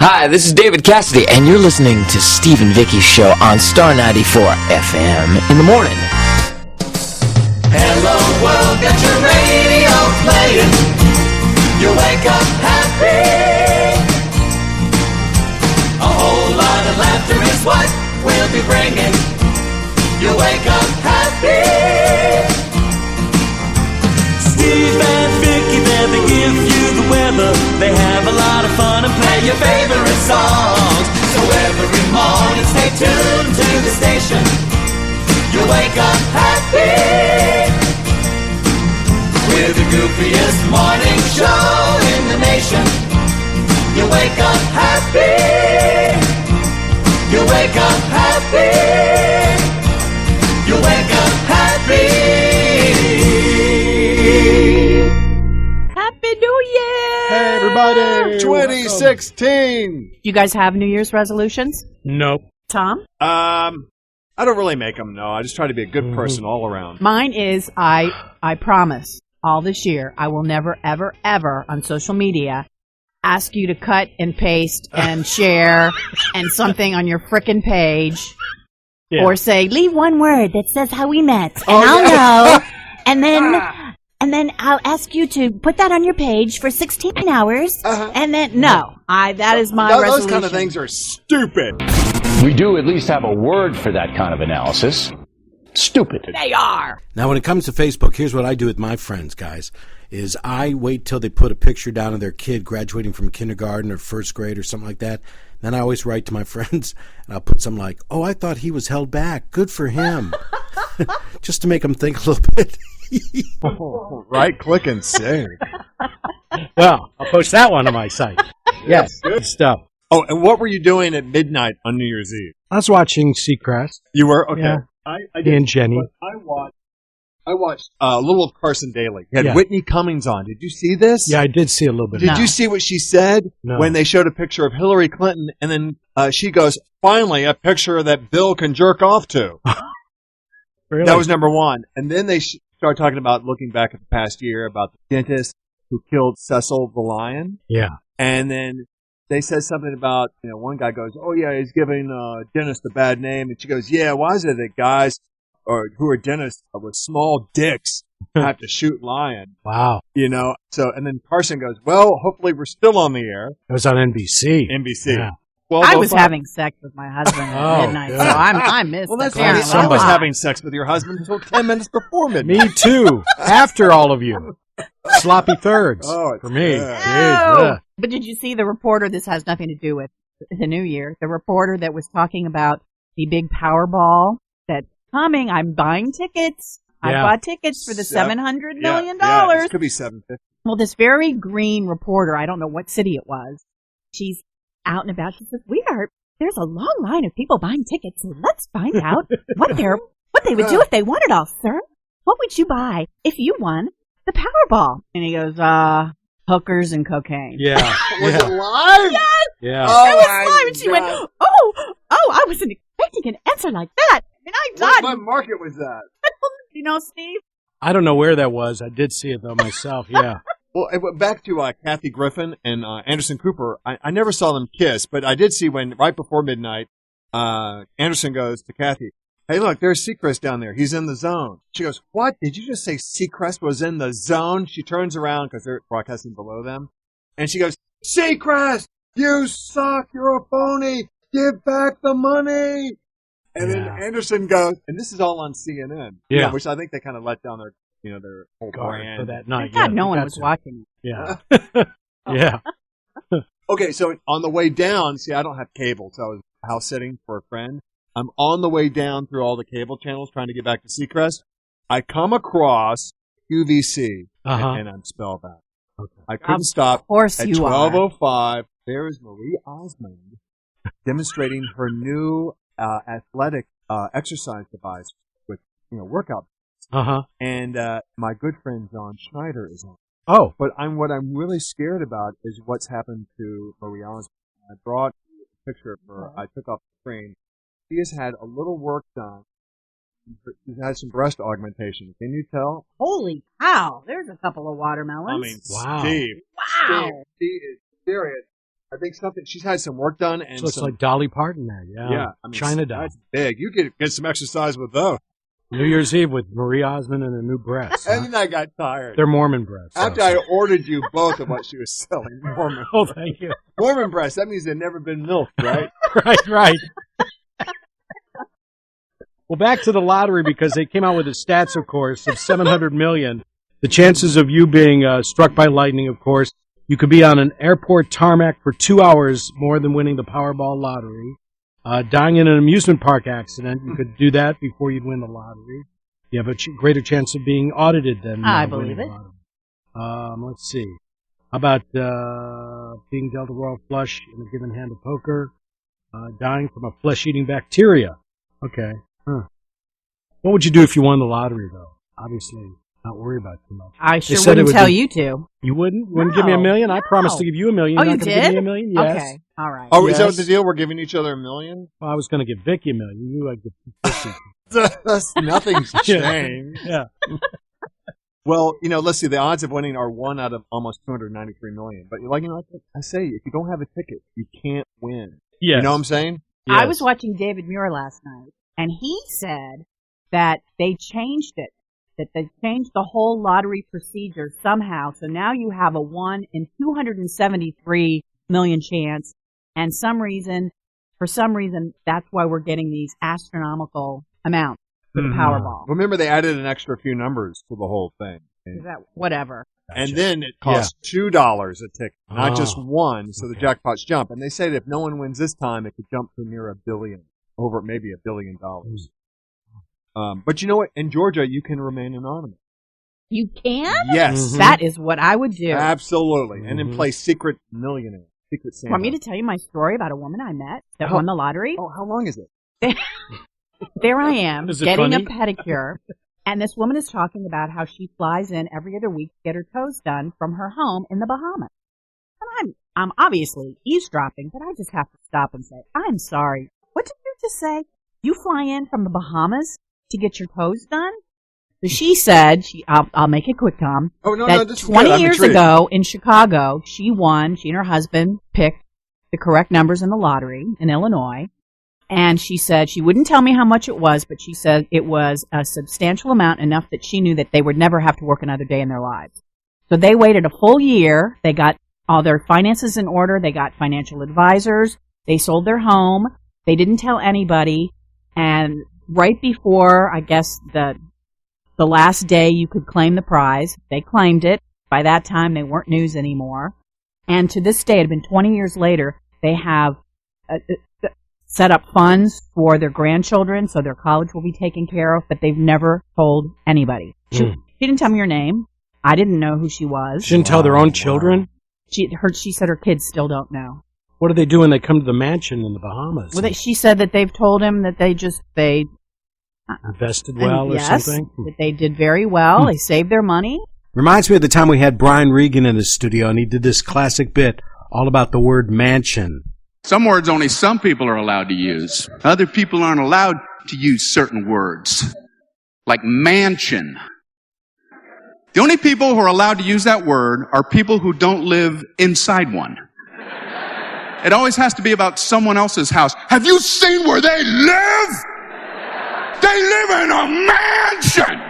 Hi, this is David Cassidy, and you're listening to Steve and Vikki's show on Star 94 FM in the morning. Hello world, got your radio playing. You wake up happy. A whole lot of laughter is what we'll be bringing. You wake up happy. Steve and Vikki, there they give you the weather. They have a lot of fun and play your favorite songs. So every morning stay tuned to the station. You wake up happy. With the goofiest morning show in the nation. You wake up happy. You wake up happy. You wake up happy. Happy New Year! Hey, everybody! 2016! You guys have New Year's resolutions? Nope. Tom? I don't really make them, no. I just try to be a good person all around. Mine is, I promise, all this year, I will never, ever, ever on social media ask you to cut and paste and share and something on your frickin' page. Yeah. Or say, leave one word that says how we met, and I'll know. And then I'll ask you to put that on your page for 16 hours. And then, that is my resolution. Those kind of things are stupid. We do at least have a word for that kind of analysis. Stupid. They are. Now, when it comes to Facebook, here's what I do with my friends, guys, is I wait till they put a picture down of their kid graduating from kindergarten or first grade or something like that. Then I always write to my friends, and I'll put something like, oh, I thought he was held back. Good for him. Just to make them think a little bit. Right click and save. Well, I'll post that one on my site. Yes, good stuff. Oh, and what were you doing at midnight on New Year's Eve? I was watching Seacrest. You were? Okay. Yeah. I did, and Jenny. I watched a little of Carson Daly. He had Whitney Cummings on. Did you see this? Yeah, I did see a little bit. Did you see what she said when they showed a picture of Hillary Clinton, and then she goes, finally, a picture that Bill can jerk off to. Really? That was number one. And then they started talking about looking back at the past year about the dentist who killed Cecil the lion. Yeah. And then they said something about, one guy goes, oh, yeah, he's giving dentist a bad name. And she goes, yeah, why is it that guys who are dentists with small dicks have to shoot lion? Wow. So, and then Carson goes, well, hopefully we're still on the air. It was on NBC. Yeah. I was having sex with my husband at midnight, so I missed Well, that's apparently. I was having sex with your husband until 10 minutes before midnight. Me too. After all of you. Sloppy thirds for me. No. But did you see the reporter? This has nothing to do with the new year. The reporter that was talking about the big Powerball that's coming. I'm buying tickets. I bought tickets for the $700 million. Yeah, it could be $750. Well, this very green reporter, I don't know what city it was, she's out and about. She says, there's a long line of people buying tickets, so let's find out what they would do if they won it all, sir. What would you buy if you won the Powerball? And he goes, hookers and cocaine. Yeah. Was it live? Yes. Yeah. Oh, it was live. And she went, I wasn't expecting an answer like that. I mean, I died. What market was that? Steve? I don't know where that was. I did see it, though, myself. Yeah. Well, back to Kathy Griffin and Anderson Cooper. I never saw them kiss, but I did see when, right before midnight, Anderson goes to Kathy, hey, look, there's Seacrest down there. He's in the zone. She goes, what? Did you just say Seacrest was in the zone? She turns around because they're broadcasting below them. And she goes, Seacrest, you suck. You're a phony. Give back the money. And then Anderson goes, and this is all on CNN, which I think they kind of let down their whole brand for that night. God, no one was watching. Yeah. Yeah. Okay, so on the way down, see, I don't have cable, so I was house sitting for a friend. I'm on the way down through all the cable channels trying to get back to Seacrest. I come across QVC, and I'm spellbound. Okay. I couldn't stop. Of course at you 12:05, there is Marie Osmond demonstrating her new athletic exercise device with workout. And my good friend John Schneider is on. Oh, but what I'm really scared about is what's happened to Marie Osmond. I brought a picture of her. I took off the screen. She has had a little work done. She's had some breast augmentation. Can you tell? Holy cow! There's a couple of watermelons. I mean, wow. Steve. Wow. Steve, she is serious. I think she's had some work done. And so it's like Dolly Parton there. Yeah. I mean, China doll. That's big. You get some exercise with those. New Year's Eve with Marie Osmond and her new breasts. And then I got tired. They're Mormon breasts. After I ordered you both of what she was selling, Mormon. Oh, thank you. Mormon breasts. That means they've never been milked, right? Right. Well, back to the lottery, because they came out with the stats, of course, of 700 million. The chances of you being struck by lightning, of course, you could be on an airport tarmac for 2 hours more than winning the Powerball lottery. Dying in an amusement park accident, you could do that before you'd win the lottery. You have a greater chance of being audited than I believe it. Let's see. How about being dealt a royal flush in a given hand of poker? Dying from a flesh-eating bacteria. Okay. Huh. What would you do if you won the lottery, though? Obviously, not worry about it too much. I sure wouldn't tell you to. You wouldn't? You wouldn't give me $1 million? I promised to give you $1 million. Oh, You're you not did? gonna give me $1 million? Yes. Okay. All right. Oh, is that the deal? We're giving each other $1 million? Well, I was going to give Vikki $1 million. You, I'd give 50. Nothing's changed. Yeah. Well, let's see. The odds of winning are 1 out of almost 293 million. But I say, if you don't have a ticket, you can't win. Yes. You know what I'm saying? Yes. I was watching David Muir last night, and he said that they changed it, that they changed the whole lottery procedure somehow. So now you have a 1 in 273 million chance, and for some reason, that's why we're getting these astronomical amounts for the Powerball. Remember, they added an extra few numbers to the whole thing. Is that whatever? And then it costs $2 a ticket, not just one, so the jackpots jump. And they say that if no one wins this time, it could jump to near $1 billion, over maybe $1 billion. But you know what? In Georgia, you can remain anonymous. You can? Yes. Mm-hmm. That is what I would do. Absolutely. Mm-hmm. And then play Secret Millionaire, Secret Santa. Want me to tell you my story about a woman I met that won the lottery? Oh, how long is it? There I am, funny? getting a pedicure, and this woman is talking about how she flies in every other week to get her toes done from her home in the Bahamas. And I'm obviously eavesdropping, but I just have to stop and say, I'm sorry. What did you just say? You fly in from the Bahamas to get your toes done? So she said, I'll make it quick, Tom, that 20 years ago in Chicago, she and her husband picked the correct numbers in the lottery in Illinois. And she said she wouldn't tell me how much it was, but she said it was a substantial amount, enough that she knew that they would never have to work another day in their lives. So they waited a full year. They got all their finances in order. They got financial advisors. They sold their home. They didn't tell anybody. And right before, I guess, the last day you could claim the prize, they claimed it. By that time, they weren't news anymore. And to this day, it had been 20 years later, they have set up funds for their grandchildren, so their college will be taken care of, but they've never told anybody. She didn't tell me her name. I didn't know who she was. She didn't tell their own children? She said her kids still don't know. What do they do when they come to the mansion in the Bahamas? Well, she said that they've told him that they invested well or something? That they did very well. They saved their money. Reminds me of the time we had Brian Regan in the studio, and he did this classic bit all about the word mansion. Some words only some people are allowed to use. Other people aren't allowed to use certain words, like mansion. The only people who are allowed to use that word are people who don't live inside one. It always has to be about someone else's house. Have you seen where they live? They live in a mansion!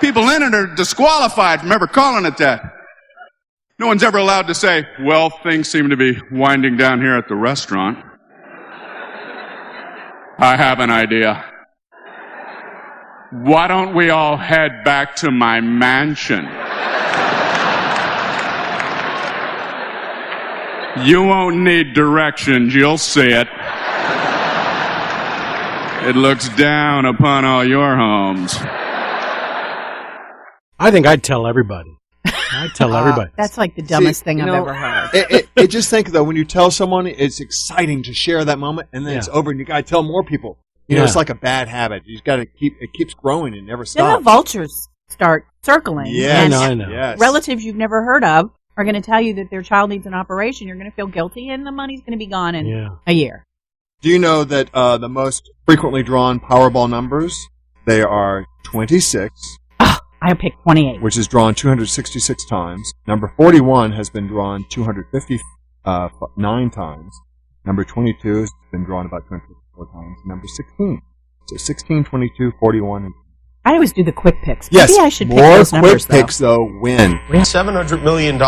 People in it are disqualified from ever calling it that. No one's ever allowed to say, well, things seem to be winding down here at the restaurant. I have an idea. Why don't we all head back to my mansion? You won't need directions, you'll see it. It looks down upon all your homes. I think I'd tell everybody. I'd tell everybody. That's like the dumbest thing I've ever heard. It just think, though, when you tell someone, it's exciting to share that moment, and then it's over, and you got to tell more people. You know, it's like a bad habit. You just got to it keeps growing and never stops. Then the vultures start circling. Yeah, I know. Yes. Relatives you've never heard of are going to tell you that their child needs an operation. You're going to feel guilty, and the money's going to be gone in a year. Do you know that the most frequently drawn Powerball numbers, they are 26, I picked 28. which is drawn 266 times. Number 41 has been drawn 259 times. Number 22 has been drawn about 254 times. Number 16. So 16, 22, 41, and I always do the quick picks. yes, Maybe I should pick more those numbers, quick picks though win. We have $700 million,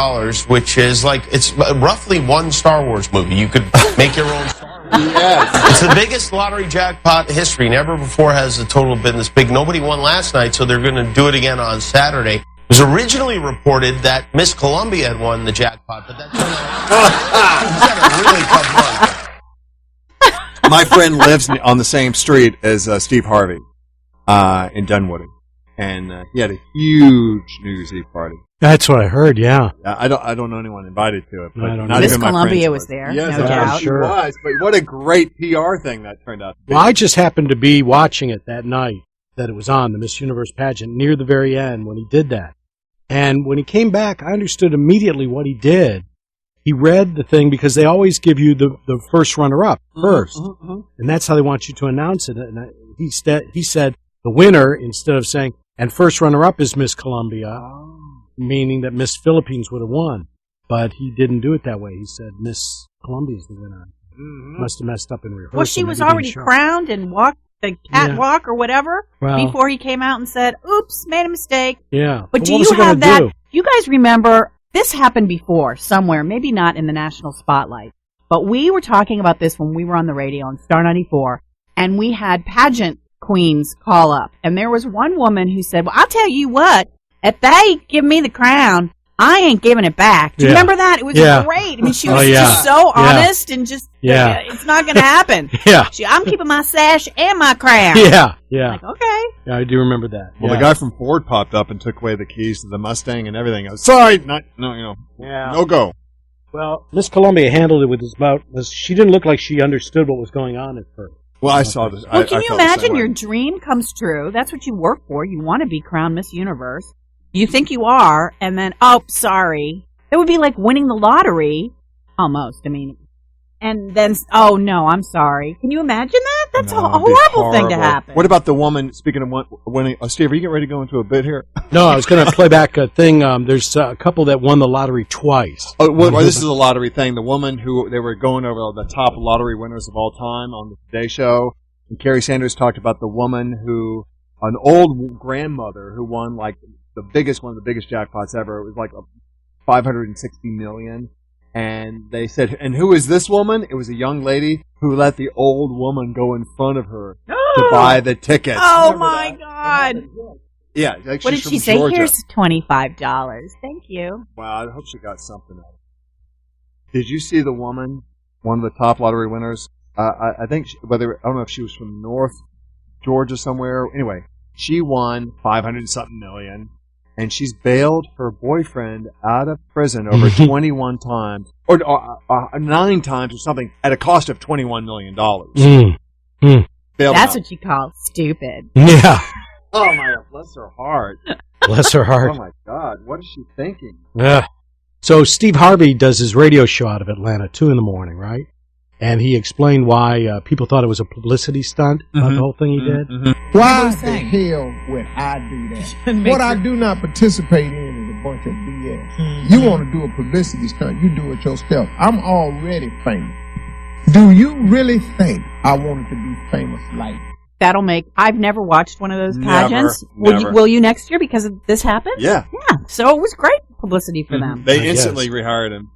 which is it's roughly one Star Wars movie. You could make your own Star Wars. Yes. It's the biggest lottery jackpot in history. Never before has the total been this big. Nobody won last night, so they're going to do it again on Saturday. It was originally reported that Miss Columbia had won the jackpot, but that turned out she's had a really tough run. My friend lives on the same street as Steve Harvey in Dunwoody, and he had a huge New Year's Eve party. That's what I heard. Yeah. I don't know anyone invited to it. But I don't not know. Miss even my Columbia friends was were. there, Yes, no doubt. she Sure. was. But what a great PR thing that turned out to be. Well, I just happened to be watching it that night that it was on, the Miss Universe pageant, near the very end when he did that. And when he came back, I understood immediately what he did. He read the thing because they always give you the first runner-up first. And that's how they want you to announce it. And he said the winner, instead of saying, and first runner-up is Miss Columbia, meaning that Miss Philippines would have won. But he didn't do it that way. He said Miss Columbia's the winner. Must have messed up in rehearsal. Well, she was Maybe didn't already show. crowned and walked the catwalk or whatever Well- before he came out and said, oops, made a mistake. Yeah. But do what was you he gonna have that? do? You guys remember, this happened before somewhere, maybe not in the national spotlight, but we were talking about this when we were on the radio on Star 94, and we had pageant queens call up. And there was one woman who said, well, I'll tell you what, if they give me the crown, I ain't giving it back. Do you Yeah. remember that? It was Yeah. great. I mean, she Oh, was yeah. just so honest and just, Yeah. it's not going to happen. Yeah. I'm keeping my sash and my crown. Yeah. Yeah. Like, okay. Yeah, I do remember that. Well, yeah. the guy from Ford popped up and took away the keys to the Mustang and everything. I was sorry, no go. Well, Miss Columbia handled it with his mouth. She didn't look like she understood what was going on at first. Well, I saw this. Well, can I you felt the same imagine way. your dream comes true? That's what you work for. You want to be crowned Miss Universe. You think you are, and then, oh, sorry. It would be like winning the lottery, almost. I mean, and then, oh no, I'm sorry. Can you imagine that? That's No, a it'd be horrible thing to horrible. happen. What about the woman? Speaking of winning, Steve, are you getting ready to go into a bit here? No, I was going to play back a thing. There's a couple that won the lottery twice. Oh, well, this is a lottery thing. The woman who they were going over the top lottery winners of all time on the Today Show, and Carrie Sanders talked about the woman who, an old grandmother who won like one of the biggest jackpots ever. It was like $560 million. And they said, and who is this woman? It was a young lady who let the old woman go in front of her to buy the tickets. Oh my God! Yeah. Like What she's did she from say? Georgia. Here's $25. Thank you. Wow, I hope she got something out of it. Did you see the woman, one of the top lottery winners? I think, I don't know if she was from North Georgia somewhere. Anyway, she won $500-something million, and she's bailed her boyfriend out of prison over 21 times, or 9 times or something, at a cost of $21 million. Bailed That's out. what you call stupid. Yeah. Oh my, bless her heart. Bless her heart. Oh my God, what is she thinking? Yeah. So Steve Harvey does his radio show out of Atlanta, 2 in the morning, right? And he explained why people thought it was a publicity stunt about the whole thing he did. Why the hell would I do that? What I do not participate in is a bunch of BS. You want to do a publicity stunt, you do it yourself. I'm already famous. Do you really think I wanted to be famous like that? That'll make. I've never watched one of those pageants. Never. Will you next year because this happened? Yeah. Yeah. So it was great publicity for them. They I instantly guess. rehired him.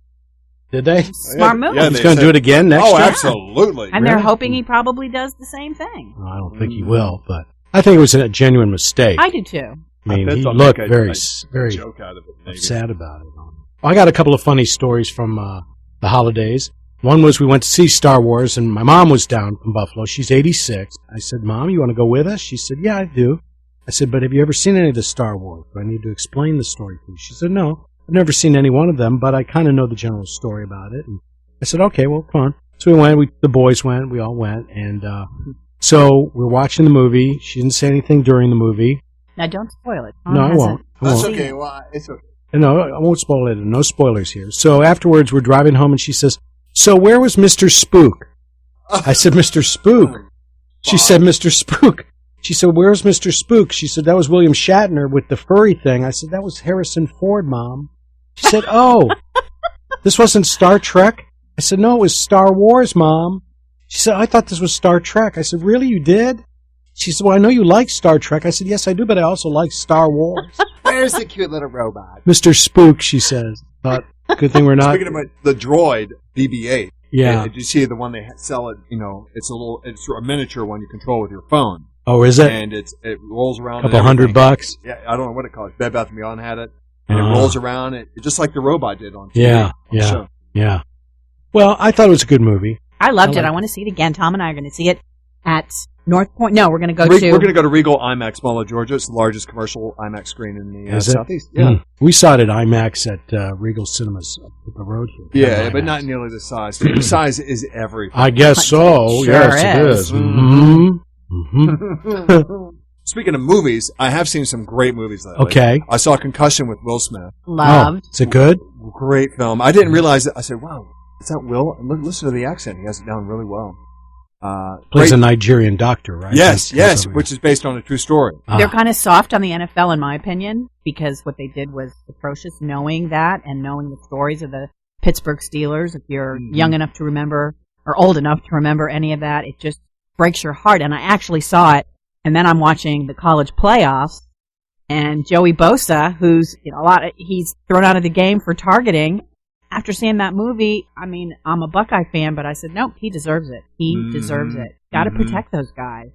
Did they? Smart move. Yeah, He's they going to said- do it again next Oh, year? absolutely. And they're Really? hoping he probably does the same thing. I don't think he will, but I think it was a genuine mistake. I do too. I mean, That's he what looked make a very joke out of it. Maybe. sad about it. I got a couple of funny stories from the holidays. One was we went to see Star Wars, and my mom was down from Buffalo. She's 86. I said, Mom, you want to go with us? She said, yeah, I do. I said, but have you ever seen any of the Star Wars? Do I need to explain the story to you? She said, no, I've never seen any one of them, but I kind of know the general story about it. And I said, okay, well, come on. So we went, the boys went, we all went, and so we're watching the movie. She didn't say anything during the movie. Now don't spoil it. No, I won't. That's seen okay. it. Well, it's okay. No, I won't spoil it. No spoilers here. So afterwards, we're driving home, and she says, so where was Mr. Spook? I said, Mr. Spook. She said, Mr. Spook. She said, where's Mr. Spook? She said, that was William Shatner with the furry thing. I said, that was Harrison Ford, Mom. She said, oh, this wasn't Star Trek? I said, no, it was Star Wars, Mom. She said, I thought this was Star Trek. I said, really, you did? She said, well, I know you like Star Trek. I said, yes, I do, but I also like Star Wars. Where's the cute little robot? Mr. Spook, she says. But good thing we're not. Speaking of the droid, BB-8. Yeah. Did you see the one they sell it, it's a miniature one you control with your phone. Oh, is it? And it rolls around. A couple $100. Yeah, I don't know what it calls. Bed Bath & Beyond had it. And it rolls around, just like the robot did on TV. Yeah. Well, I thought it was a good movie. I loved it. I want to see it again. Tom and I are going to see it at North Point. No, we're going to go to... We're going to go to Regal IMAX Mall of Georgia. It's the largest commercial IMAX screen in the Southeast. Yeah. We saw it at IMAX at Regal Cinemas up the road here. Yeah, but not nearly the size. The size is everything. I guess so. Sure yes, it is. Speaking of movies, I have seen some great movies lately. Okay. I saw Concussion with Will Smith. Loved. Oh, is it good? Great film. I didn't realize it. I said, wow, is that Will? And listen to the accent. He has it down really well. Plays a Nigerian doctor, right? Yes, which is based on a true story. They're kind of soft on the NFL, in my opinion, because what they did was atrocious, knowing that and knowing the stories of the Pittsburgh Steelers. If you're young enough to remember or old enough to remember any of that, it just breaks your heart. And I actually saw it, and then I'm watching the college playoffs, and Joey Bosa, who's he's thrown out of the game for targeting. After seeing that movie, I mean, I'm a Buckeye fan, but I said, nope, he deserves it. He deserves it. Got to protect those guys.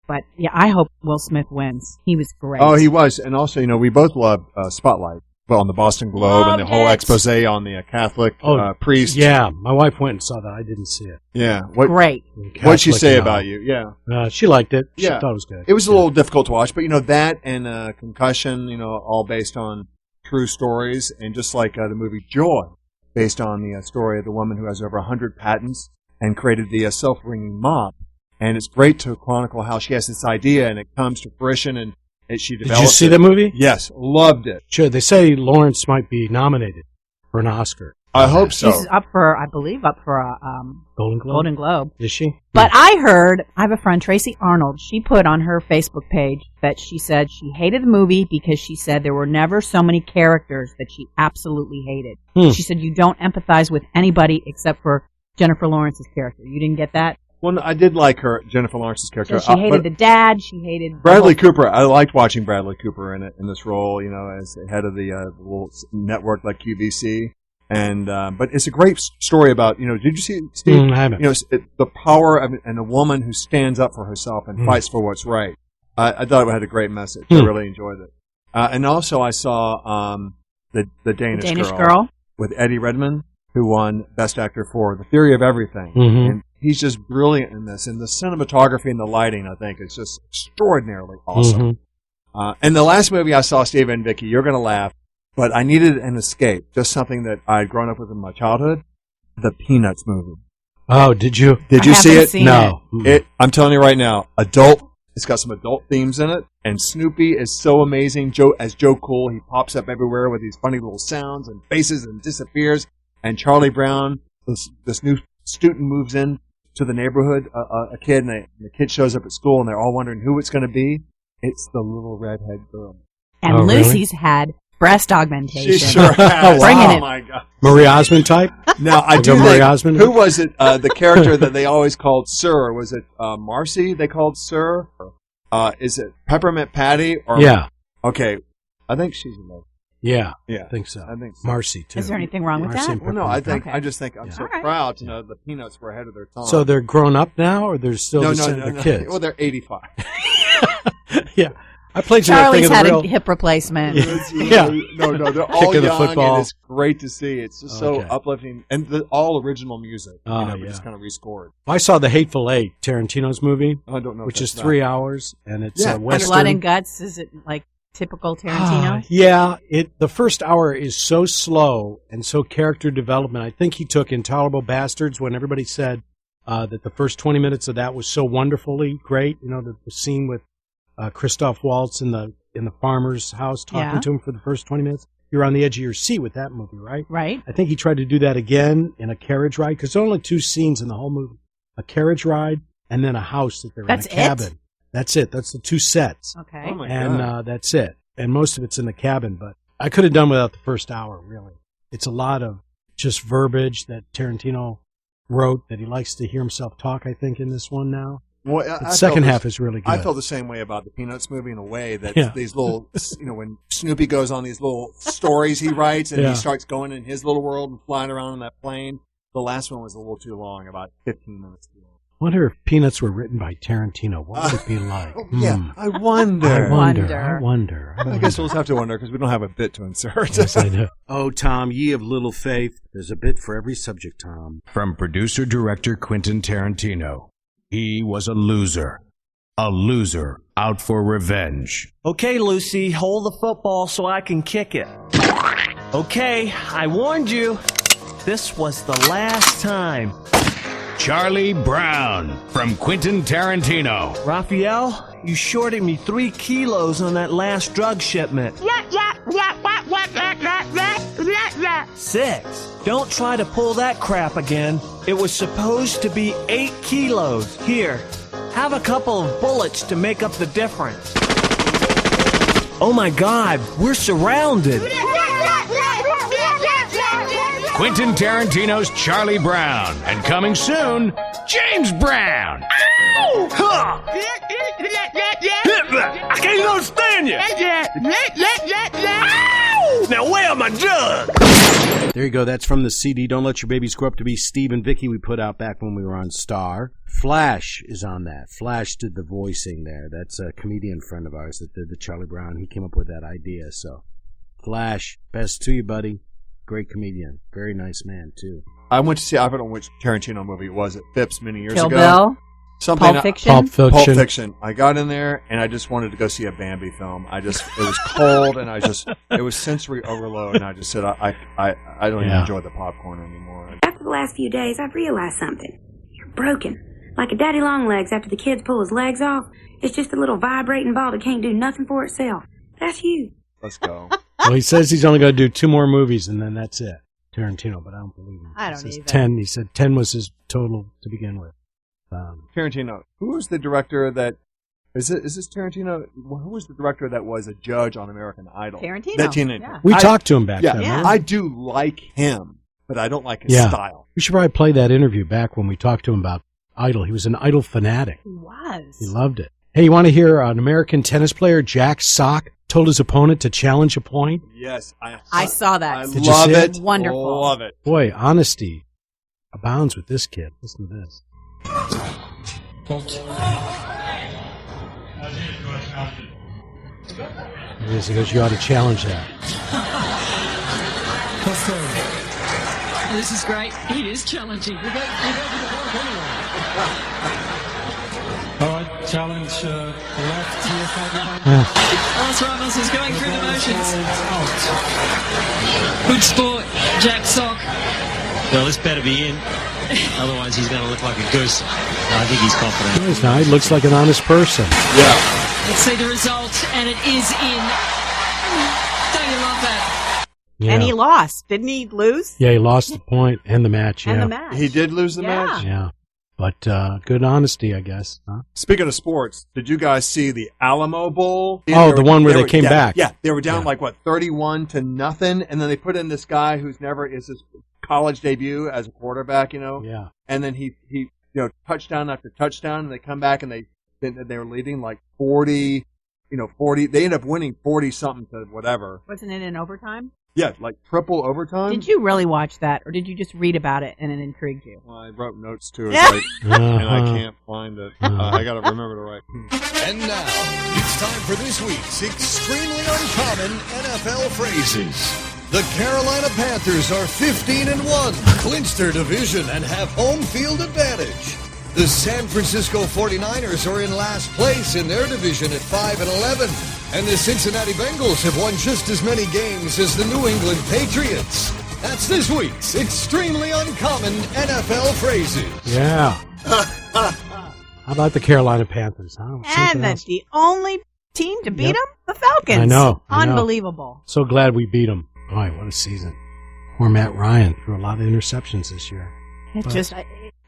But, yeah, I hope Will Smith wins. He was great. Oh, he was. And also, we both love Spotlight on the Boston Globe and the whole expose on the Catholic priest. Yeah, my wife went and saw that. I didn't see it. Yeah. Great. What'd she say about you? Yeah. She liked it. She thought it was good. It was a little difficult to watch, but, that and Concussion, all based on true stories. And just like the movie Joy, based on the story of the woman who has over 100 patents and created the self-ringing mop. And it's great to chronicle how she has this idea and it comes to fruition and she develops it. Did you see the movie? Yes, loved it. Sure, they say Lawrence might be nominated for an Oscar. I hope so. She's up for a Golden Globe. Is she? But I have a friend, Tracy Arnold, she put on her Facebook page that she said she hated the movie because she said there were never so many characters that she absolutely hated. She said you don't empathize with anybody except for Jennifer Lawrence's character. You didn't get that? Well, I did like Jennifer Lawrence's character. So she hated the dad. She hated Bradley Cooper. I liked watching Bradley Cooper in this role, as head of the little network like QVC. And but it's a great story about did you see it, Steve? I haven't. The power of and a woman who stands up for herself and fights for what's right. I thought it had a great message. I really enjoyed it. And also I saw the Danish girl with Eddie Redmayne, who won Best Actor for The Theory of Everything. And he's just brilliant in this, and the cinematography and the lighting I think is just extraordinarily awesome. And the last movie I saw, Steve and Vikki, you're going to laugh. But I needed an escape, just something that I had grown up with in my childhood, the Peanuts movie. Oh, did you? Did you see it? No. I'm telling you right now, it's got some adult themes in it, and Snoopy is so amazing. As Joe Cool, he pops up everywhere with these funny little sounds and faces and disappears. And Charlie Brown, this new student moves in to the neighborhood, a kid, and the kid shows up at school, and they're all wondering who it's going to be. It's the little redhead girl. And Lucy's had breast augmentation. She sure has. Bringing it. My God. Marie Osmond type? Now, I do Marie think, Osmond? who was it, the character that they always called Sir? Was it Marcy they called Sir? Is it Peppermint Patty? Yeah. Okay. I think she's in love. Yeah. I think so. I think so. Marcy, too. Is there anything wrong with that? Well, no, I just think I'm so proud to know the Peanuts were ahead of their time. So they're grown up now, or they're still the kids? Well, they're 85. Yeah. I played Charlie's had a hip replacement. Yeah. No, they're all young, football. and it's great to see. It's just so uplifting, and all original music. Just kind of rescored. I saw The Hateful Eight, Tarantino's movie. I don't know, which is 3 hours, and it's a Western. Blood and guts. Is it like typical Tarantino? Yeah. The first hour is so slow and so character development. I think he took Intolerable Bastards when everybody said that the first 20 minutes of that was so wonderfully great. The scene with Christoph Waltz in the farmer's house talking to him for the first 20 minutes. You're on the edge of your seat with that movie, right? Right. I think he tried to do that again in A Carriage Ride, because there are only 2 scenes in the whole movie. A carriage ride and then a house that they're in a cabin. That's it. That's the 2 sets. Okay. Oh my And God. that's it. And most of it's in the cabin, but I could have done without the first hour, really. It's a lot of just verbiage that Tarantino wrote that he likes to hear himself talk, I think, in this one now. Well, The second half is really good. I felt the same way about the Peanuts movie in a way that Yeah. these little, when Snoopy goes on these little stories he writes and Yeah. he starts going in his little world and flying around on that plane. The last one was a little too long, about 15 minutes too long. I wonder if Peanuts were written by Tarantino. What would it be like? Yeah, I wonder. I wonder. I guess we'll just have to wonder because we don't have a bit to insert. Yes, I know. Oh, Tom, ye of little faith. There's a bit for every subject, Tom. From producer-director Quentin Tarantino. He was a loser. A loser out for revenge. Okay, Lucy, hold the football so I can kick it. Okay, I warned you. This was the last time. Charlie Brown from Quentin Tarantino. Raphael, you shorted me 3 kilos on that last drug shipment. 6. Don't try to pull that crap again. It was supposed to be 8 kilos. Here, have a couple of bullets to make up the difference. Oh my God, we're surrounded. Quentin Tarantino's Charlie Brown. And coming soon, James Brown. Ow! Huh! I can't understand you. Ow! Now where are my drugs? There you go. That's from the CD Don't Let Your Babies Grow Up to Be Steve and Vikki we put out back when we were on Star. Flash is on that. Flash did the voicing there. That's a comedian friend of ours that did the Charlie Brown. He came up with that idea. So, Flash, best to you, buddy. Great comedian. Very nice man, too. I went to see, I don't know which Tarantino movie it was at Phipps many years Kill ago. Bill? Something Pulp Fiction? Pulp Fiction. I got in there and I just wanted to go see a Bambi film. It was cold and it was sensory overload and I just said, I don't even enjoy the popcorn anymore. After the last few days, I've realized something. You're broken. Like a daddy long legs after the kids pull his legs off. It's just a little vibrating ball that can't do nothing for itself. That's you. Let's go. Well, he says he's only going to do 2 more movies and then that's it. Tarantino, but I don't believe him. I don't He says either. 10. He said 10 was his total to begin with. Tarantino. Who was the director that... Is this Tarantino? Who was the director that was a judge on American Idol? Tarantino. Yeah. We talked to him back then. Yeah. Right? I do like him, but I don't like his style. We should probably play that interview back when we talked to him about Idol. He was an Idol fanatic. He was. He loved it. Hey, you want to hear an American tennis player, Jack Sock, told his opponent to challenge a point? Yes. I saw that. I Did you love see it. Wonderful. Love it. Boy, honesty abounds with this kid. Listen to this. There he is. He goes, you ought to challenge that. This is great. It is challenging. All right, challenge left here, Fabian. Alice Ramos is going through the motions. Good sport, Jack Sock. Well, this better be in. Otherwise, he's going to look like a goose. I think he's confident. No, he's not. He looks like an honest person. Yeah. Let's see the result, and it is in. Don't you love that? Yeah. And he lost. Didn't he lose? Yeah, he lost the point and the match. And yeah. the match. He did lose the match? Yeah. But good honesty, I guess. Huh? Speaking of sports, did you guys see the Alamo Bowl? Oh, the one where they came back. Yeah, they were down 31-0, and then they put in this guy who's never is his college debut as a quarterback, Yeah. and then he touchdown after touchdown, and they come back and they were leading 40. 40. They end up winning 40 something to whatever. Wasn't it in overtime? Yeah, triple overtime. Did you really watch that, or did you just read about it and it intrigued you? Well, I wrote notes to it, and I can't find it. I got to remember to write. And now, it's time for this week's extremely uncommon NFL phrases. The Carolina Panthers are 15-1, clinched their division, and have home field advantage. The San Francisco 49ers are in last place in their division at 5-11. And the Cincinnati Bengals have won just as many games as the New England Patriots. That's this week's extremely uncommon NFL phrases. Yeah. How about the Carolina Panthers? Huh? And that's the only team to beat them? The Falcons. I know. Unbelievable. So glad we beat them. Boy, what a season. Poor Matt Ryan threw a lot of interceptions this year.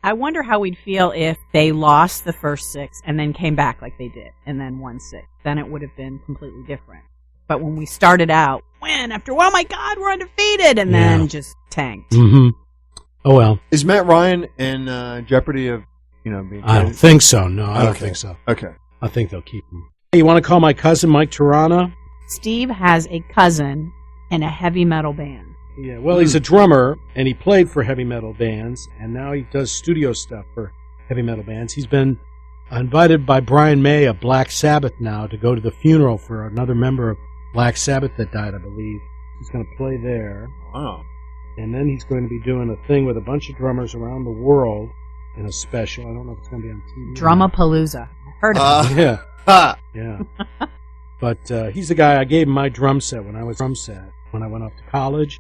I wonder how we'd feel if they lost the first 6 and then came back like they did and then won 6. Then it would have been completely different. But when we started out, win after, oh my God, we're undefeated, and then just tanked. Mm-hmm. Oh, well. Is Matt Ryan in jeopardy of, being I don't think so. No, I don't think so. Okay. I think they'll keep him. Hey, you want to call my cousin Mike Tirana? Steve has a cousin in a heavy metal band. Yeah, well, he's a drummer, and he played for heavy metal bands, and now he does studio stuff for heavy metal bands. He's been invited by Brian May of Black Sabbath now to go to the funeral for another member of Black Sabbath that died, I believe. He's going to play there. Wow. And then he's going to be doing a thing with a bunch of drummers around the world in a special. I don't know if it's going to be on TV. Drumapalooza. I heard of it. Yeah. Yeah. But he's the guy, I gave him my drum set when I went off to college,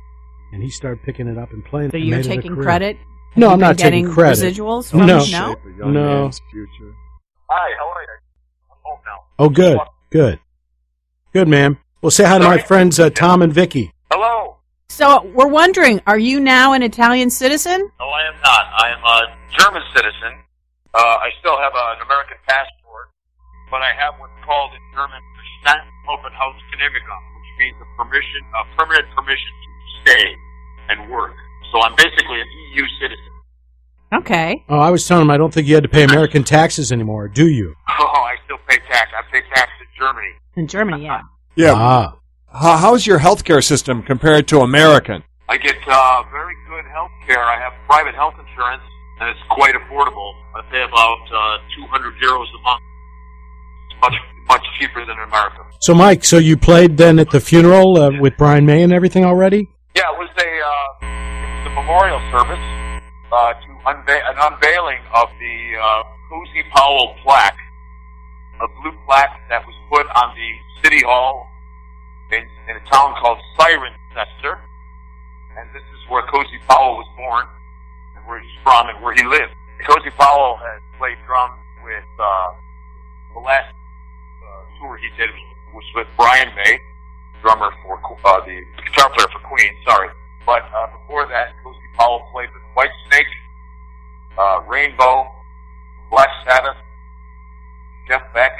and he started picking it up and playing. So you're taking credit? No, I'm not taking credit. Residuals from no. No. Hi, how are you? I'm home now. Oh, good. Good. Good, man. Well, say hi to my friends Tom and Vikki. Hello. So we're wondering, are you now an Italian citizen? No, I am not. I am a German citizen. I still have an American passport, but I have what's called in German Aufenthaltsgenehmigung, which means a permanent permission to stay and work. So I'm basically an EU citizen. Okay. Oh, I was telling him I don't think you had to pay American taxes anymore, do you? Oh, I still pay tax. I pay tax in Germany. In Germany, yeah. Yeah. How's your healthcare system compared to American? I get very good health care. I have private health insurance, and it's quite affordable. I pay about 200 euros a month. It's much cheaper than in America. So, Mike, you played then at the funeral with Brian May and everything already? Yeah, it was a memorial service to an unveiling of the Cozy Powell plaque, a blue plaque that was put on the City Hall in a town called Cirencester, and this is where Cozy Powell was born, and where he's from, and where he lived. Cozy Powell had played drums with the last tour he did was with Brian May, drummer for the guitar player for Queen. Sorry, but before that, Cozy Powell played with Whitesnake, Rainbow, Black Sabbath, Jeff Beck,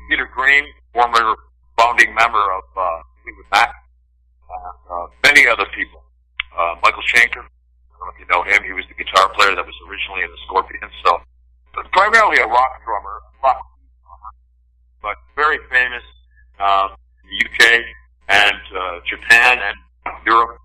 Peter Green, former founding member of Fleetwood Mac, many other people. Michael Schenker, I don't know if you know him. He was the guitar player that was originally in the Scorpions. So, primarily a rock drummer, but very famous in the UK and Japan and Europe,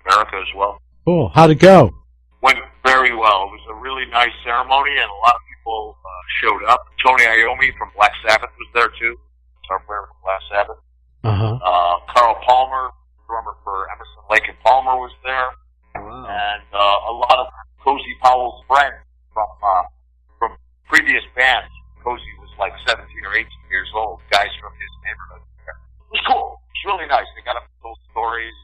America as well. Cool. How'd it go? Went very well. It was a really nice ceremony, and a lot of people showed up. Tony Iommi from Black Sabbath was there too. Guitar player from Black Sabbath. Carl Palmer, drummer for Emerson, Lake and Palmer, was there. Wow. And a lot of Cozy Powell's friends from previous bands. Cozy was like 17 or 18 years old, guys from his neighborhood. It was cool. It was really nice. They got up and told stories,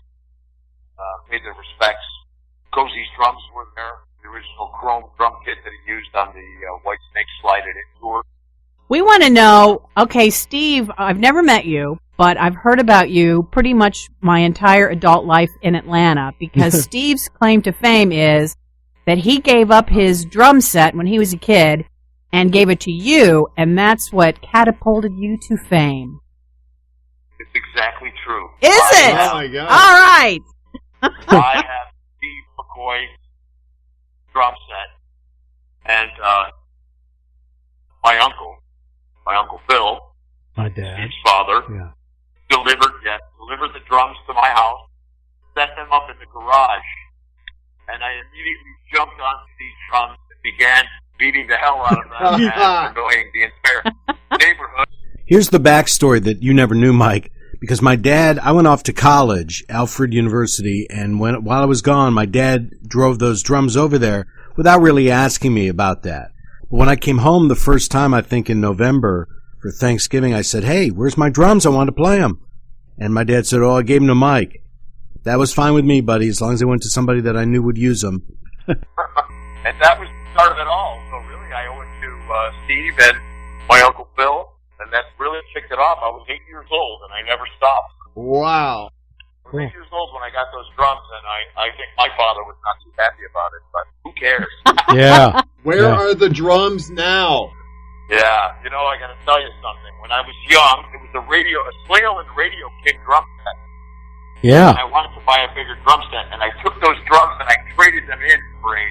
paid their respects. Cozy's drums were there, the original chrome drum kit that he used on the Whitesnake Slide It In tour. We want to know, okay, Steve, I've never met you, but I've heard about you pretty much my entire adult life in Atlanta, because Steve's claim to fame is that he gave up his drum set when he was a kid and gave it to you, and that's what catapulted you to fame. It's exactly true. Is it? Oh, my God. All right. I have Steve McCoy's drum set, and my uncle Bill, my dad, Steve's father, delivered the drums to my house, set them up in the garage, and I immediately jumped onto these drums and began beating the hell out of them and annoying the entire neighborhood. Here's the backstory that you never knew, Mike, because my dad, I went off to college, Alfred University, and while I was gone, my dad drove those drums over there without really asking me about that. But when I came home the first time, I think in November for Thanksgiving, I said, "Hey, where's my drums? I want to play them." And my dad said, "Oh, I gave them to Mike." That was fine with me, buddy, as long as they went to somebody that I knew would use them. And that was the start of it all. So really, I owe it to Steve and my Uncle Bill, and that really kicked it off. I was 8 years old, and I never stopped. Wow. I was 8 years old when I got those drums, and I think my father was not too happy about it, but who cares? Yeah. Where are the drums now? Yeah, you know, I got to tell you something. When I was young, it was a Sullivan Radio King drum set. Yeah. And I wanted to buy a bigger drum set, and I took those drums and I traded them in for a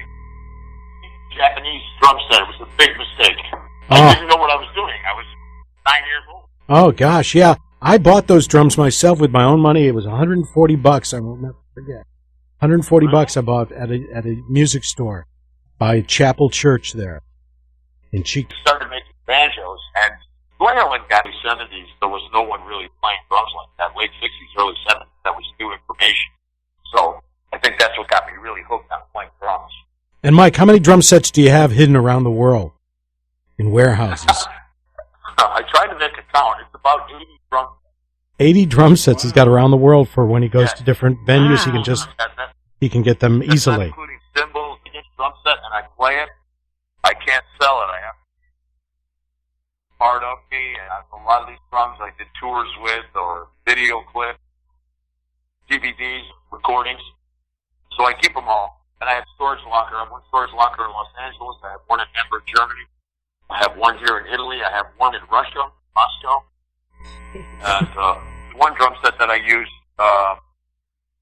Japanese drum set. It was a big mistake. I didn't know what I was doing. I was 9 years old. Oh gosh, yeah. I bought those drums myself with my own money. It was $140. I will never forget. $140 I bought at a music store by Chapel Church there in Cheek. Started making banjos, and Sullivan got in the 70s. There was no one really playing drums like that. Late 60s, early 70s. That was new information. So I think that's what got me really hooked on playing drums. And Mike, how many drum sets do you have hidden around the world in warehouses? I tried to make a count. It's about 80 drums. 80 drum sets he's got around the world for when he goes to different venues. He can get them easily. Including cymbals, drum set, and I play it. I can't sell it. I have part of me, and a lot of these drums I did tours with, or video clips, DVDs, recordings. So I keep them all. And I have storage locker. I have one storage locker in Los Angeles. I have one in Hamburg, Germany. I have one here in Italy. I have one in Russia, Moscow. And one drum set that I use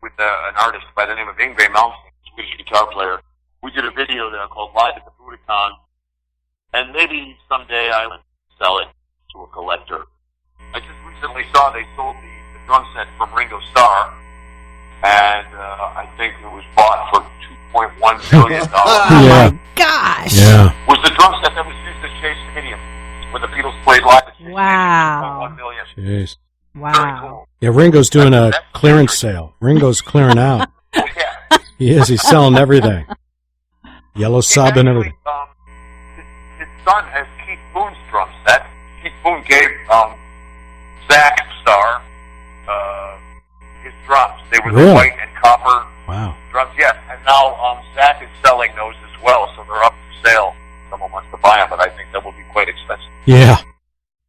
with an artist by the name of Yngwie Malmsteen, Swedish guitar player. We did a video there called Live at the Budokan. And maybe someday I will sell it to a collector. I just recently saw they sold the drum set from Ringo Starr. And I think it was bought for $2.1 billion. Oh, my gosh. Yeah. Was the drum set that was used at Shea Stadium when the Beatles played live at Shea Wow. Stadium. $2.1 billion. Jeez. Wow. Yeah, Ringo's doing a clearance sale. Ringo's clearing out. Yeah. He is. He's selling everything. Yellow sub and everything. His son has Keith Moon's drum set. Keith Moon gave Zach Starr his drums. They were the white and copper drums. Yes, and now Zach is selling those as well, so they're up for sale. Someone wants to buy them, but I think that will be quite expensive. Yeah.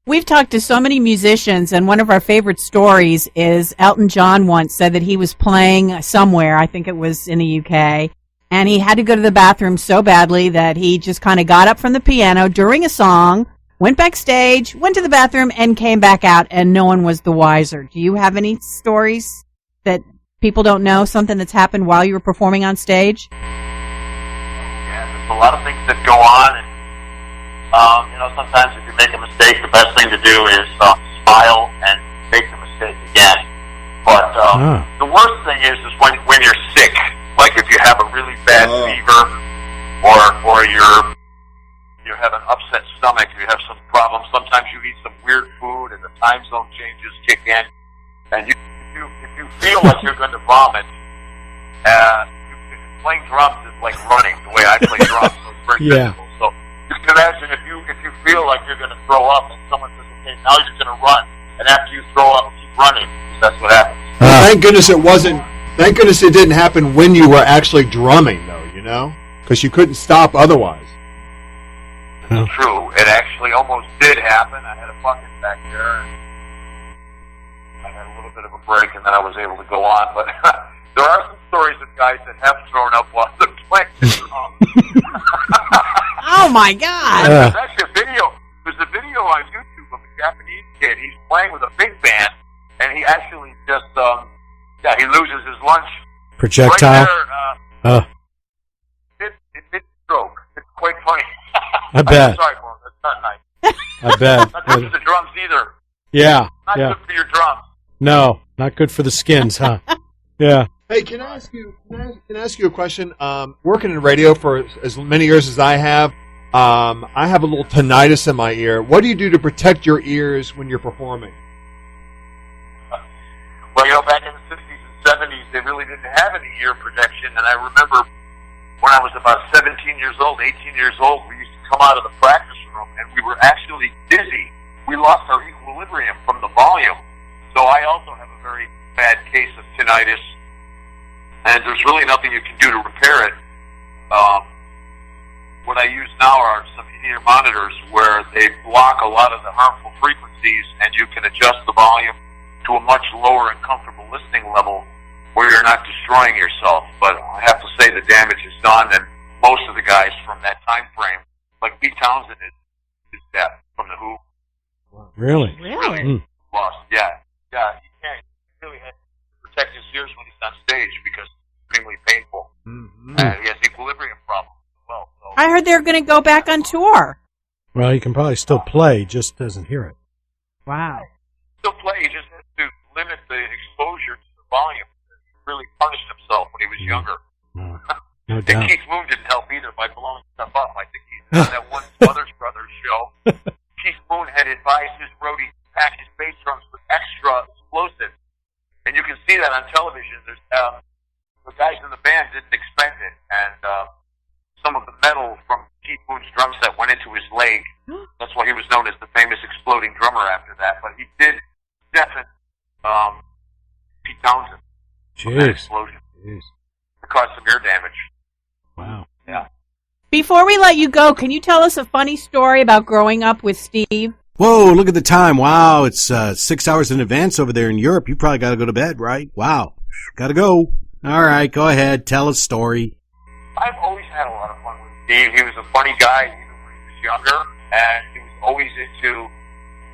We've talked to so many musicians, and one of our favorite stories is Elton John once said that he was playing somewhere, I think it was in the UK, and he had to go to the bathroom so badly that he just kind of got up from the piano during a song, went backstage, went to the bathroom, and came back out, and no one was the wiser. Do you have any stories that people don't know, something that's happened while you were performing on stage? Yeah, there's a lot of things that go on, and sometimes if you make a mistake, the best thing to do is smile and make the mistake again. But the worst thing is when you're sick, like if you have a really bad fever, or you have an upset stomach, you have some problems. Sometimes you eat some weird food, and the time zone changes kick in, and if you feel like you're going to vomit, playing drums is like running. The way I play drums, so it's very physical. So you can imagine if you feel like you're going to throw up, and someone says, "Okay, now you're going to run," and after you throw up, keep running. That's what happens. Thank goodness it wasn't. Thank goodness it didn't happen when you were actually drumming, though. You know, because you couldn't stop otherwise. True. It actually almost did happen. I had a bucket back there, and I had a little bit of a break, and then I was able to go on. But there are some stories of guys that have thrown up while they're playing the drum. Oh, my God. There's actually a video. There's a video on YouTube of a Japanese kid. He's playing with a big band, and he actually just, he loses his lunch. Projectile? Right there, mid-stroke. It's quite funny. I bet. I'm sorry for him. That's not nice. I bet. Not good for the drums either. Yeah. Not good for your drums. No, not good for the skins, huh? Yeah. Hey, can I ask you a question? Working in radio for as many years as I have a little tinnitus in my ear. What do you do to protect your ears when you're performing? Well, back in the 60s and 70s, they really didn't have any ear protection, and I remember when I was about 17 years old, 18 years old, we used to come out of the practice room, and we were actually dizzy. We lost our equilibrium from the volume. So I also have a very bad case of tinnitus, and there's really nothing you can do to repair it. What I use now are some in-ear monitors where they block a lot of the harmful frequencies, and you can adjust the volume to a much lower and comfortable listening level where you're not destroying yourself. But I have to say the damage is done, and most of the guys from that time frame. Like Pete Townsend is deaf from the Who. Really? Lost. Yeah. He can't really have to protect his ears when he's on stage because it's extremely painful. Mm-hmm. He has equilibrium problems as well. So. I heard they're going to go back on tour. Well, he can probably still play, just doesn't hear it. Wow. Still play. He just has to limit the exposure to the volume. He really punished himself when he was younger. No And doubt. Keith Moon didn't help either by blowing stuff up. I think he's on that one Brothers show. Keith Moon had advised his roadie to pack his bass drums with extra explosives. And you can see that on television. There's the guys in the band didn't expect it. And some of the metal from Keith Moon's drum set went into his leg. That's why he was known as the famous exploding drummer after that. But he did deafen Pete Townsend from that explosion. It caused some ear damage. Wow. Yeah. Before we let you go, can you tell us a funny story about growing up with Steve? Whoa, look at the time. Wow, it's 6 hours in advance over there in Europe. You probably got to go to bed, right? Wow. Got to go. All right, go ahead. Tell a story. I've always had a lot of fun with Steve. He was a funny guy even when he was younger, and he was always into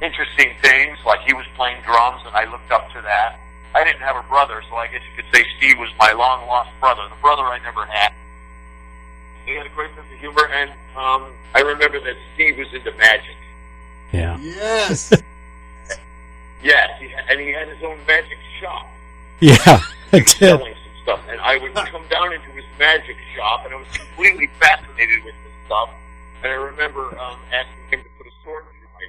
interesting things, like he was playing drums, and I looked up to that. I didn't have a brother, so I guess you could say Steve was my long-lost brother, the brother I never had. He had a great sense of humor, and I remember that Steve was into magic. Yeah. Yes. Yes, and he had his own magic shop. Yeah, I did. Selling some stuff, and I would come down into his magic shop, and I was completely fascinated with this stuff. And I remember asking him to put a sword through my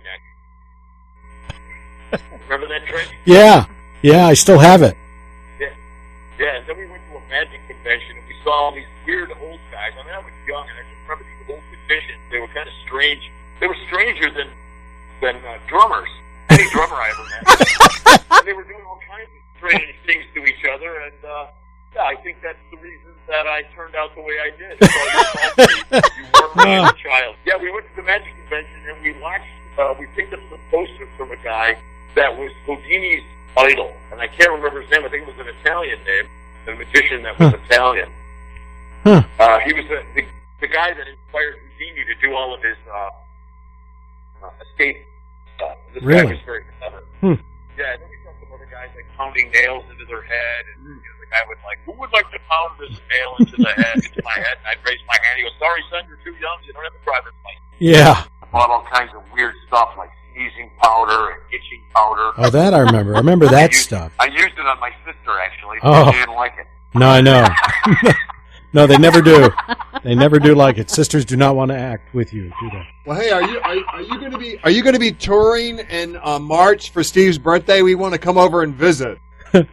neck. Remember that trick? Yeah, I still have it. Yeah, and then we went to a magic convention, and we saw all these weird old guys. I mean, I was young, and I just remember these old magicians. They were kind of strange. They were stranger than drummers. Any drummer I ever met. And they were doing all kinds of strange things to each other, and yeah, I think that's the reason that I turned out the way I did. So you weren't me as a child. Yeah, we went to the magic convention, and we watched. We picked up some posters from a guy that was Houdini's idol, and I can't remember his name. I think it was an Italian name, a magician that was Italian. He was the guy that inspired Houdini to do all of his escape stuff. This guy was very clever. Yeah, and then we saw some other guys like pounding nails into their head, and the guy would like, who would like to pound this nail into my head? And I'd raise my hand. He goes, sorry, son, you're too young. You don't have a driver's license. Yeah. I bought all kinds of weird stuff like sneezing powder and itching powder. Oh, that I remember. I remember that stuff. I used it on my sister, actually. Oh. She didn't like it. No, I know. No, they never do. They never do like it. Sisters do not want to act with you, do they? Well, hey, are you going to be touring in March for Steve's birthday? We want to come over and visit. I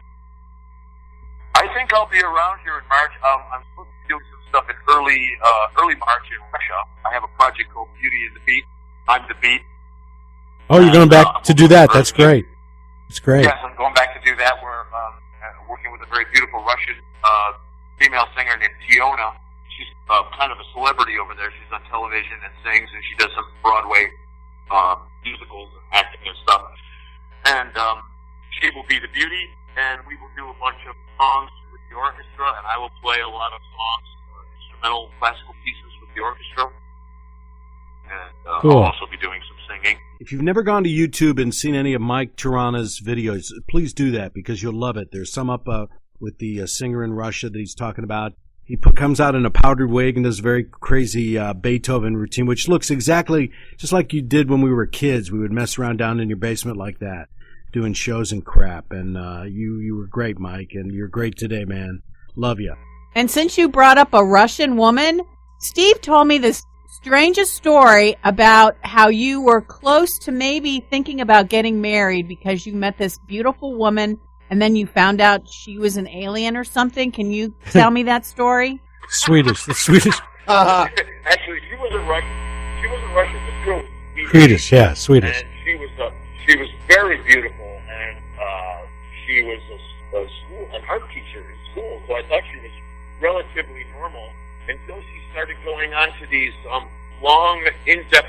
think I'll be around here in March. I'm supposed to be doing some stuff in early March in Russia. I have a project called Beauty and the Beat. I'm the Beat. Oh, you're going back to do that. That's great. That's great. Yes, I'm going back to do that. We're working with a very beautiful Russian female singer named Tiona. She's kind of a celebrity over there. She's on television and sings, and she does some Broadway musicals and acting and stuff. And she will be the beauty, and we will do a bunch of songs with the orchestra, and I will play a lot of songs, instrumental classical pieces with the orchestra. And Cool. I'll also be doing some singing. If you've never gone to YouTube and seen any of Mike Tirana's videos, please do that because you'll love it. There's some up with the singer in Russia that he's talking about. He comes out in a powdered wig and does a very crazy Beethoven routine, which looks exactly just like you did when we were kids. We would mess around down in your basement like that, doing shows and crap. And you were great, Mike, and you're great today, man. Love you. And since you brought up a Russian woman, Steve told me this strangest story about how you were close to maybe thinking about getting married because you met this beautiful woman and then you found out she was an alien or something. Can you tell me that story? Swedish. The Swedish. Actually, she was a Russian. She was a Russian. The girl was Swedish, yeah, Swedish. And she was very beautiful, and she was an art teacher in school, so I thought she was relatively normal until she started going on to these long, in-depth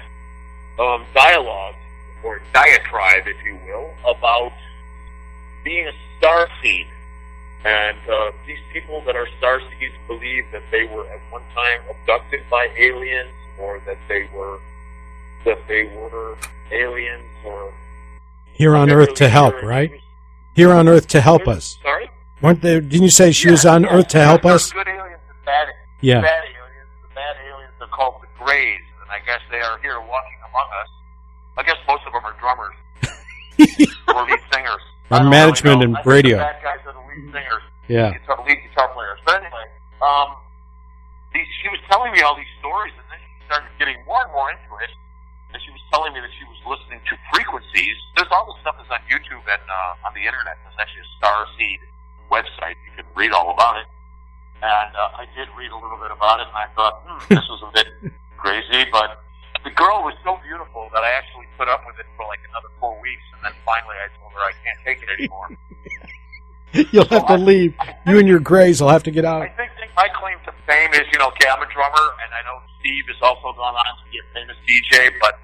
dialogues, or diatribe, if you will, about being a starseed And these people that are starseeds believe that they were at one time abducted by aliens, or that they were aliens, or Here on Earth to help, right? Here on Earth to help us. Sorry? Weren't they? Didn't you say she was on Earth to help us? Good aliens and bad aliens. Yeah. Bad aliens. The bad aliens are called the Greys, and I guess they are here walking among us. I guess most of them are drummers or lead singers. Our management and radio. The bad guys are the lead singers. Yeah. Lead guitar players. But anyway, she was telling me all these stories, and then she started getting more and more into it. And she was telling me that she was listening to frequencies. There's all this stuff that's on YouTube and on the internet. There's actually a Starseed website. You can read all about it. And I did read a little bit about it, and I thought, this was a bit crazy. But the girl was so beautiful that I actually put up with it for like another 4 weeks. And then finally I told her I can't take it anymore. You'll have to leave. You and your Greys will have to get out. I think my claim to fame is, okay, I'm a drummer, and I know Steve has also gone on to be a famous DJ, but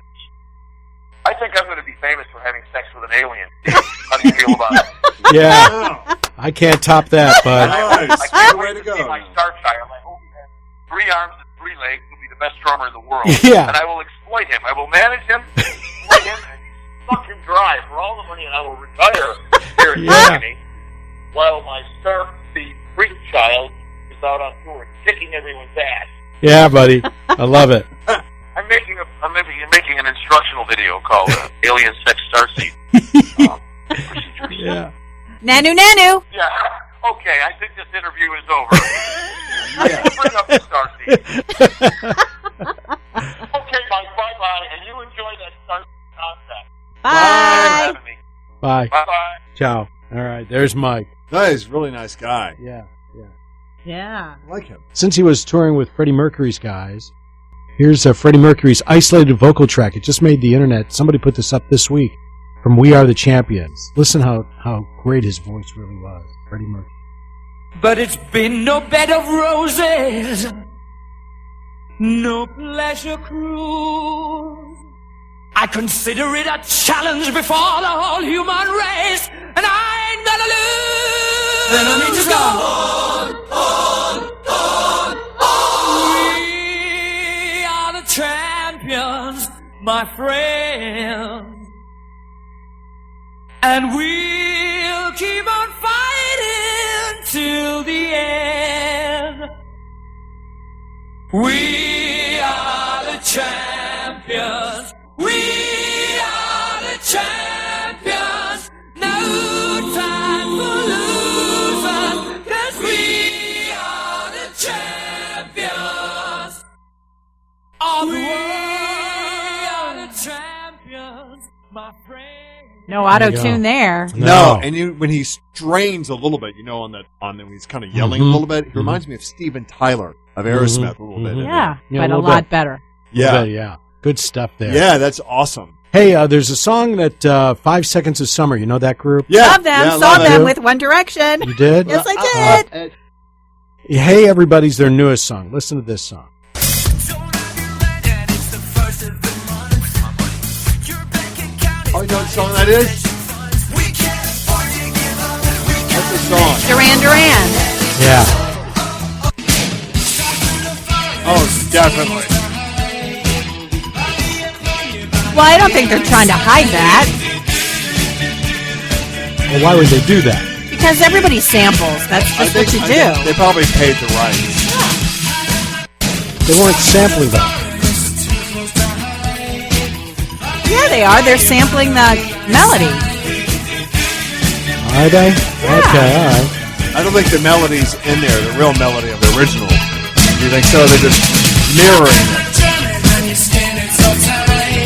I think I'm going to be famous for having sex with an alien. How do you feel about it? Yeah. I can't top that, bud. I can't wait to see my star child. I hope he has 3 arms and 3 legs. He'll be the best drummer in the world. Yeah. And I will exploit him. I will manage him, exploit him, and suck him dry for all the money, and I will retire here in Germany while my Starseed freak child is out on tour kicking everyone's ass. Yeah, buddy. I love it. I'm making an instructional video called Alien Sex Starseed. Procedures. Yeah. Nanu. Yeah. Okay, I think this interview is over. Bring up the Starseed. Okay, Mike, bye-bye, and you enjoy that Starseed contact. Bye. Thanks for having me. Bye. Bye-bye. Ciao. All right, there's Mike. That is a really nice guy. Yeah. Yeah. I like him. Since he was touring with Freddie Mercury's guys, here's Freddie Mercury's isolated vocal track. It just made the internet. Somebody put this up this week from We Are the Champions. Listen how great his voice really was, Freddie Mercury. But it's been no bed of roses, no pleasure cruise. I consider it a challenge before the whole human race, and I ain't gonna lose. Then I need to go on. We are the champions, my friend, and we'll keep on fighting till the end. We are the champions. We are the champions. No time for losers, 'cause we are the champions of the world. We are the champions, my friend. No auto-tune there. No, and when he strains a little bit, on when he's kind of yelling a little bit, he reminds me of Steven Tyler of Aerosmith a little bit. Yeah, Yeah, but a a little lot bit. better. Yeah. Good stuff there. Yeah, that's awesome. Hey, there's a song that 5 Seconds of Summer. You know that group? Yeah. Love them. Saw them with One Direction. You did? Yes, I did. Hey, Everybody's their newest song. Listen to this song. Oh, you know what song that is? That's the song. Duran. Yeah. Oh, definitely. Well, I don't think they're trying to hide that. Well, why would they do that? Because everybody samples. That's just what you do. They probably paid the rights. They weren't sampling them. Yeah, they are. They're sampling the melody. Are they? Yeah. Okay, all right. I don't think the melody's in there, the real melody of the original. Do you think so? They're just mirroring it.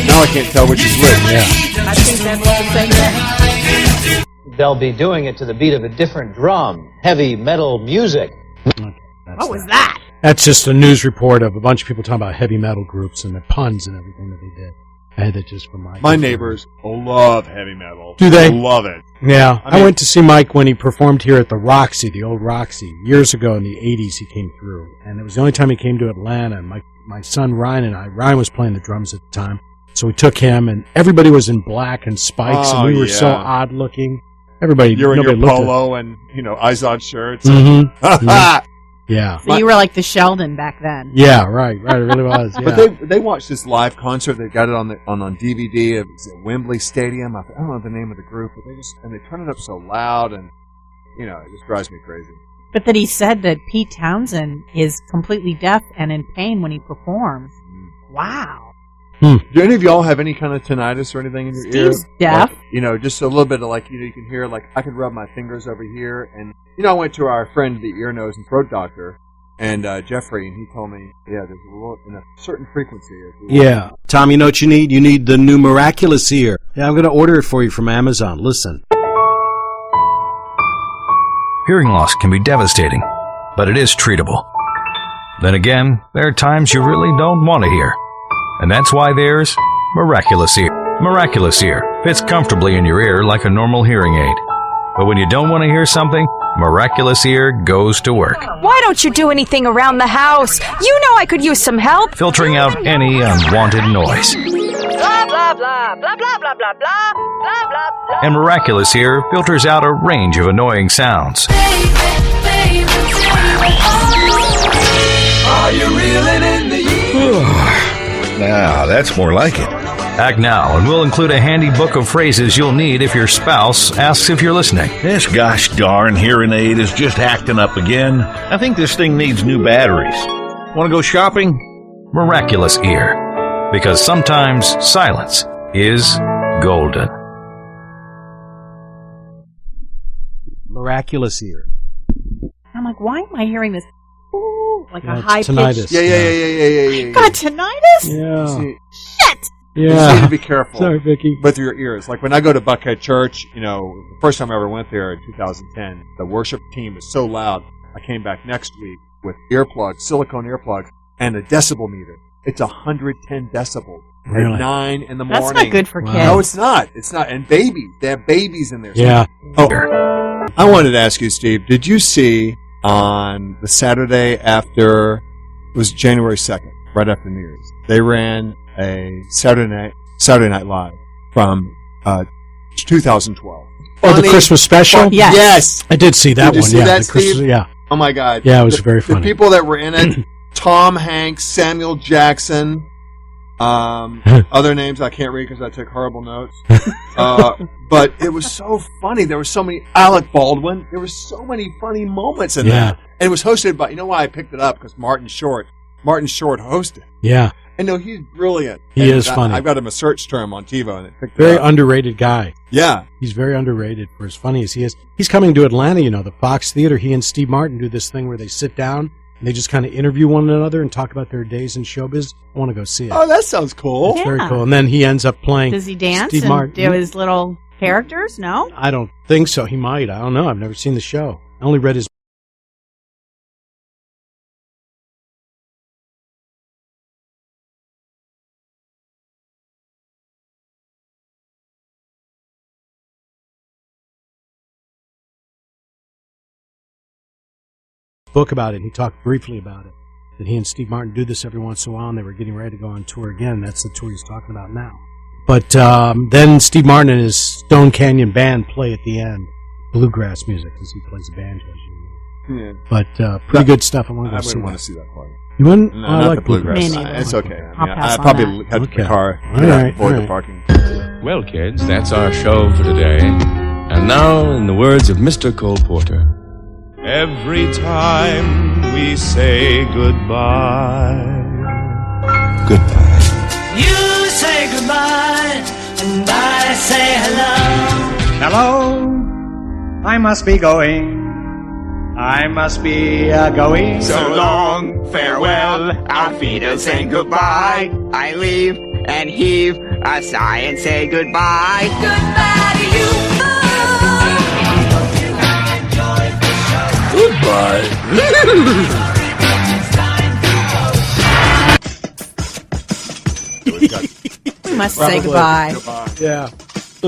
Now I can't tell which is which. Yeah. I think that's the same thing. They'll be doing it to the beat of a different drum, heavy metal music. What was that? That's just a news report of a bunch of people talking about heavy metal groups and the puns and everything that they did. I had that just for my neighbors love heavy metal. Do they? Love it. Yeah. I went to see Mike when he performed here at the Roxy, the old Roxy. Years ago in the 80s he came through. And it was the only time he came to Atlanta. And my son Ryan and Ryan was playing the drums at the time. So we took him, and everybody was in black and spikes, and we were so odd looking. Everybody, You're in nobody your looked at- polo and, Izod shirts. Mhm. Yeah. So you were like the Sheldon back then. Yeah, right. It really was. Yeah. But they watched this live concert. They got it on DVD. It was at Wembley Stadium. I don't know the name of the group, but they turn it up so loud, and it just drives me crazy. But that he said that Pete Townsend is completely deaf and in pain when he performs. Wow. Do any of y'all have any kind of tinnitus or anything in your ear? Steve's deaf. Like, just a little bit of you can hear, I could rub my fingers over here. And, I went to our friend, the ear, nose, and throat doctor, and Jeffrey, and he told me, there's a little, in a certain frequency. Yeah. Tom, you know what you need? You need the new Miraculous Ear. Yeah, I'm going to order it for you from Amazon. Listen. Hearing loss can be devastating, but it is treatable. Then again, there are times you really don't want to hear. And that's why there's Miraculous Ear. Miraculous Ear fits comfortably in your ear like a normal hearing aid. But when you don't want to hear something, Miraculous Ear goes to work. Why don't you do anything around the house? You know I could use some help. Filtering out any unwanted noise. Blah, blah, blah, blah, blah, blah, blah, blah, blah, blah, blah. And Miraculous Ear filters out a range of annoying sounds. Are you reeling in the Now, that's more like it. Act now, and we'll include a handy book of phrases you'll need if your spouse asks if you're listening. This gosh darn hearing aid is just acting up again. I think this thing needs new batteries. Want to go shopping? Miraculous Ear. Because sometimes silence is golden. Miraculous Ear. I'm like, why am I hearing this? Ooh, like a It's high pitch. tinnitus. Yeah. God, tinnitus? Yeah. See, Shit! you just need to be careful. Sorry, Vikki. With your ears. Like when I go to Buckhead Church, the first time I ever went there in 2010, the worship team was so loud, I came back next week with earplugs, silicone earplugs, and a decibel meter. It's 110 decibels Really? at 9 in the That's morning. not good for kids. No, it's not. It's not. And babies. They have babies in there. Yeah. Oh, I wanted to ask you, Steve, did you see on the Saturday after, it was January 2nd, right after New Year's, they ran a Saturday Night Live from 2012. Oh, the Christmas special? Yes. I did see that Did you one. see Yeah, that, the Christmas- Steve? yeah. Oh, my God. Yeah, it was very funny. The people that were in it, Tom Hanks, Samuel Jackson, other names I can't read because I took horrible notes. But it was so funny. There were so many, Alec Baldwin. There were so many funny moments in that. And it was hosted by, you know why I picked it up? Because Martin Short hosted. Yeah. I know he's brilliant. He And is funny. I've got him a search term on TiVo and it picked Very it up. underrated guy. Yeah. He's very underrated for as funny as he is. He's coming to Atlanta, the Fox Theater. He and Steve Martin do this thing where they sit down and they just kind of interview one another and talk about their days in showbiz. I want to go see it. Oh, that sounds cool. It's very cool. And then he ends up playing Does he dance Steve and Martin. do his little characters? No? I don't think so. He might. I don't know. I've never seen the show. I only read his book about it. He talked briefly about it. That he and Steve Martin do this every once in a while, and they were getting ready to go on tour again. That's the tour he's talking about now. But then Steve Martin and his Stone Canyon band play at the end. Bluegrass music, because he plays a banjo. Yeah. But pretty good stuff. I want to go see wouldn't that. want to see that part. You wouldn't? No, I not like the bluegrass. Me neither. It's okay. I'll I pass on probably that. had Okay. the car. All right, Avoid all the right. parking. Well, kids, that's our show for today. And now, in the words of Mr. Cole Porter, every time we say goodbye. Goodbye. You say goodbye, and I say hello. Hello, I must be going. I must be going. So long, farewell, our feet are saying goodbye. I leave and heave a sigh and say goodbye. Goodbye to you. We must say goodbye. Yeah.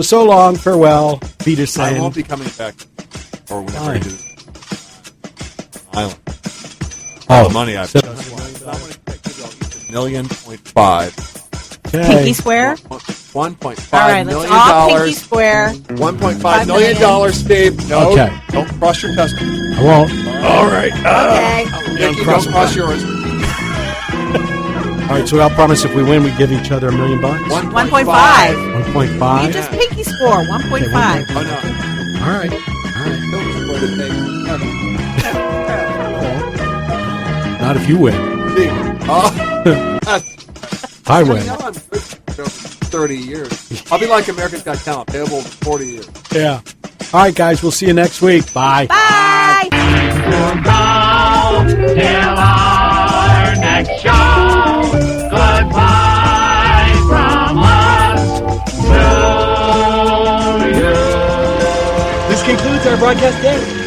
So long, farewell, Peter I saying. won't be coming back. Or whenever you do. Island. All the money I've so- $1.5 million. Pinky swear? $1.5 All right, let's million. all pinky square. $1.5 million, Steve. No, Okay. don't cross your testicle. I won't. All right. Okay. Vikki, don't cross yours. All right, so I'll promise if we win, we give each other $1 million. 1.5. 1.5. You just pinky score. 1.5. Oh, no. All right. Not if you win. I win. 30 years. I'll be like America's Got Talent, payable 40 years. Yeah. All right, guys. We'll see you next week. Bye. Bye. Till our next show. Goodbye from us to you. This concludes our broadcast day.